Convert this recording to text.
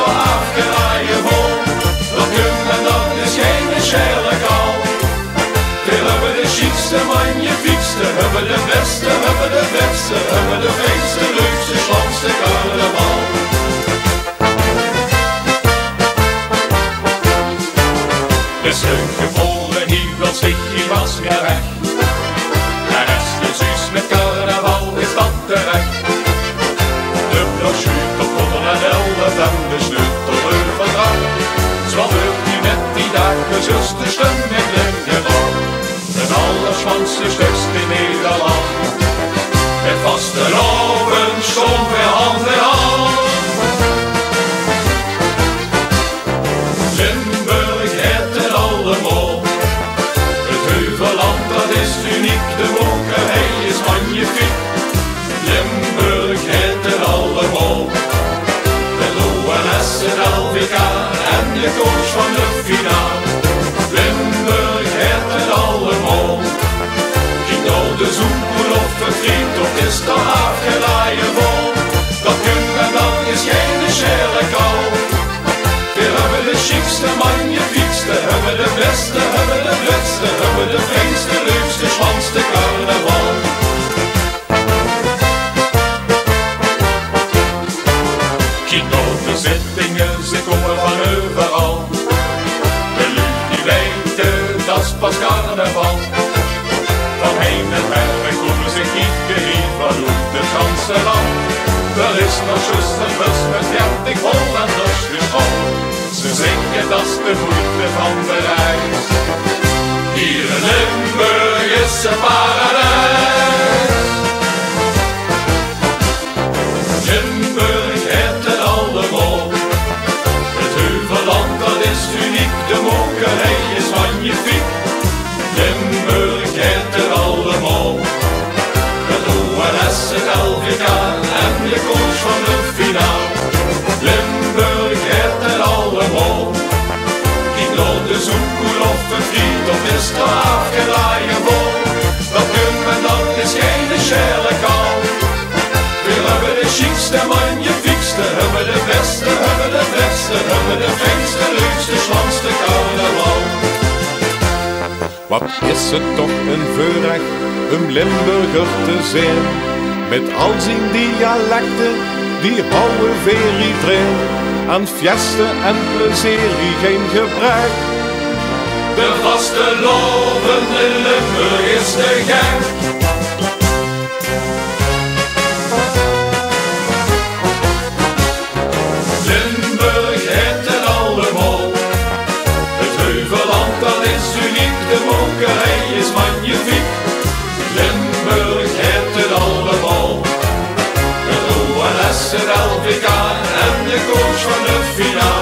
toch afgeraaien vol. Dat kun en dat is geen scherlijk al. We hebben de chicste, magnifiekste, hebben de beste, hebben de beste, hebben de fijnste, leukste, schoonste carnaval. De scheuken volen hier wel zich, hier was weer weg. De rest is dus met carnaval is dat terecht. De brochure op 111 en de sleutelverdrag. Zo wil u met die dagen zuster stem en glimlach. Het allersmanste stukst in Nederland. Met vaste loven stond weer hand in hand. Limburg heeft het allemaal. Het Heuvelland dat is uniek, de mokerij is magnifiek. Limburg heeft het allemaal. Met ONS, het LVK en de coach van de finale. Limburg heeft het allemaal. Kijk nou de zoeker of het vriend of is de afgelaaien vol. Dat kun en dat is geen scherlijk al. We hebben de chicste, magnifiekste, hebben de beste, hebben de beste, hebben de fijnste, leukste, schoonste carnaval. Kijk nou de zittingen, ze komen van overal. De lucht die weten, dat is pas carnaval. Van heen en ver komen ze niet geheen van het ganse land. Er is nog juist een bus met 30 Hollanders geschoten. Ze zingen dat is de moeite van de reis. Hier in Limburg is een paradijs. Limburg heeft het allemaal. Het Heuvelland dat is uniek, de mokerij is magnifiek. Limburg heeft het allemaal. Het ONS, het LVK en de coach van de finale. Limburg heeft het allemaal. Kijk nou de zoeker of een vriend of is de afgelaaien vol. Dat kun en dat is geen scherlijk al. We hebben de chicste, magnifiekste, hebben de beste, hebben de beste, hebben de fijnste, leukste, schoonste carnaval. Wat is het toch een voorrecht om Limburger te zijn. Met al zijn dialecten, die houden weer iedereen. Aan fiesten en plezierie geen gebrek. De vaste loven in Limburg is de gek. Limburg heeft het allemaal. Het Heuvelland dat is uniek, de mokerij is magnifiek. Limburg heeft het allemaal. Het ONS, het LVK en de coach van de finale.